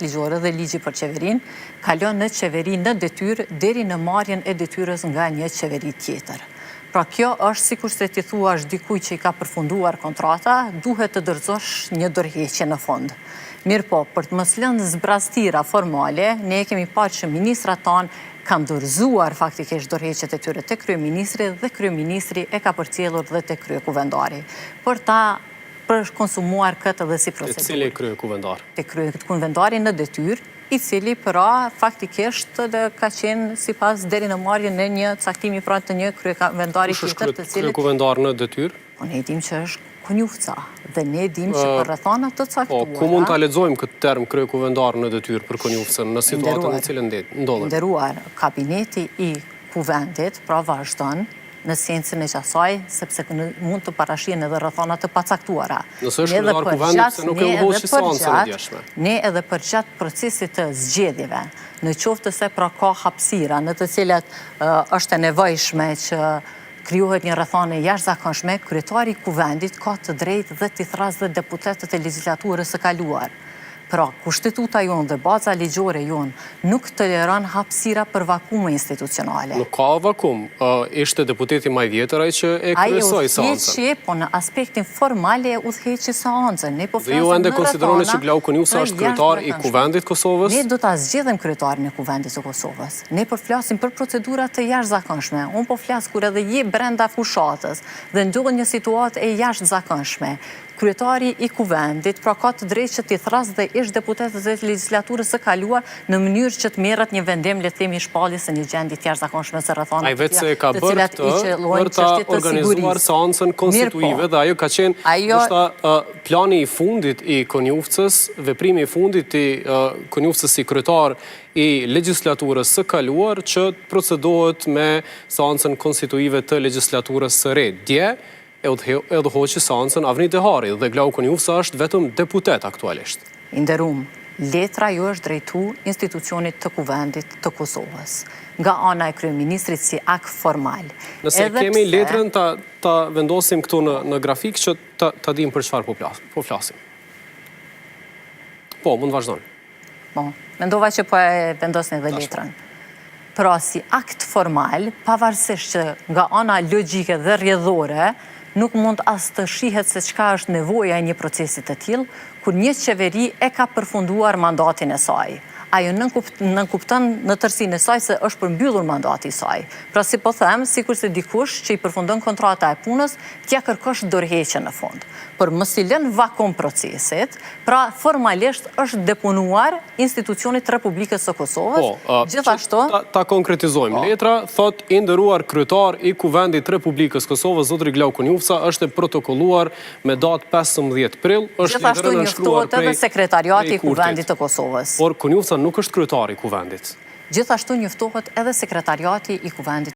ligjore dhe ligji për qeverin, kalon në qeveri në detyrë deri në marrjen e detyrës nga një qeveri tjetër. Pra kjo është, sikur se ti thua, është dikuj që i ka përfunduar kontrata, duhet të dorëzosh një dorëheqje në fond. Mirë po, për të mos lënë zbrastira formale, ne kemi parë që ministrat tanë kanë dorëzuar faktikisht dorëheqjet e tyre te kryeministri dhe kryeministri e ka përcjellur dhe te kryekuvendari. Për konsumuar këtë dhe si procedurë. Te cili kryekuvendar? Te kryekuvendari në detyrë, i cili pra faktikisht ka qenë sipas deri në marrjen e një caktimi pra të një kryekuvendari tjetër të cilit. Kryekuvendar në detyrë? Po ne dim që është Konjufca dhe ne dim që për rrethana të caktuara. Po ku mund ta lexojmë këtë term kryekuvendar në detyrë për Konjufcën në situatën në cilën ndodhet? Nderuar, kabineti i kuvendit pra vazhdon në sjencën e qasaj, sepse mund të parashihen edhe rrethana të pacaktuara. Nëse është kryetari kuvendit, se nuk e udhëhoqi seancën e djeshme. Ne edhe përgjatë procesit të zgjedhjeve, në qoftë se pra ka hapësira në të cilat është e nevojshme që krijohet një rrethane jashtëzakonshme, kryetari i kuvendit ka të drejtë dhe t'i thrasë dhe deputetët e legjislaturës së kaluar. Pra, kushtetuta jonë dhe baza ligjore jonë nuk toleron hapësira për vakume institucionale. Nuk ka vakum. Ishte deputeti më i vjetër ai që e kryesoi seancën. Ai po në aspektin formal e udhëheqi seancën. Ne po flasim. Dhe ju ende konsideroni që Glau Konjufca është kryetar i kuvendit Kosovës? Ne do ta zgjedhim kryetarin e kuvendit të Kosovës. Ne po flasim për procedura të jashtëzakonshme. Unë po flas kur edhe je brenda fushatës dhe ndodh një situatë e jashtëzakonshme. Kryetari i kuvendit pra ka të drejtë që t'i thrasë dhe ish deputetët e legjislaturës së kaluar në mënyrë që të merret një vendim, le të themi, shpalljes së një gjendje të jashtëzakonshme së rrethana të cilat për ta organizuar seancën konstituive dhe ajo ka qenë ndoshta plani i fundit i Konjufcës, veprimi i fundit i Konjufcës si kryetar i legjislaturës së kaluar që procedohet me seancën konstituive të legjislaturës së re. Dje edhe hoqi seancën Avni Dehari dhe Glau Konjufca është vetëm deputet aktualisht. Inderum, letra ju është drejtu institucionit të kuvendit të Kosovës, nga ana e kryeministrit si akt formal. Nëse kemi letrën ta vendosim këtu në grafik që ta dim për çfarë po flasim. Po, mund vazhdoni. Po, mendova që po e vendosni edhe letrën. Pra si akt formal, pavarësisht që nga ana logjike dhe rrjedhore, nuk mund as të shihet se çka është nevoja e një procesi të tillë, kur një qeveri e ka përfunduar mandatin e saj. Ajo nënkupton në tërësinë e saj se është përmbyllur mandati i saj. Pra si po them, sikur se dikush që i përfundon kontrata e punës, t'ja kërkosh dorëheqje në fund. Por mos i lën vakum procesit, pra formalisht është depunuar institucionit të Republikës së Kosovës. Gjithashtu ta konkretizojmë. Letra thot i nderuar kryetar i kuvendit të Republikës Kosovës, zotri Glau Konjufca, është protokolluar me datë 15 prill, është gjithashtu njoftohet edhe sekretariati i kuvendit të Kosovës. Por Konjufca nuk është kryetari i kuvendit. Gjithashtu njoftohet edhe sekretariati i kuvendit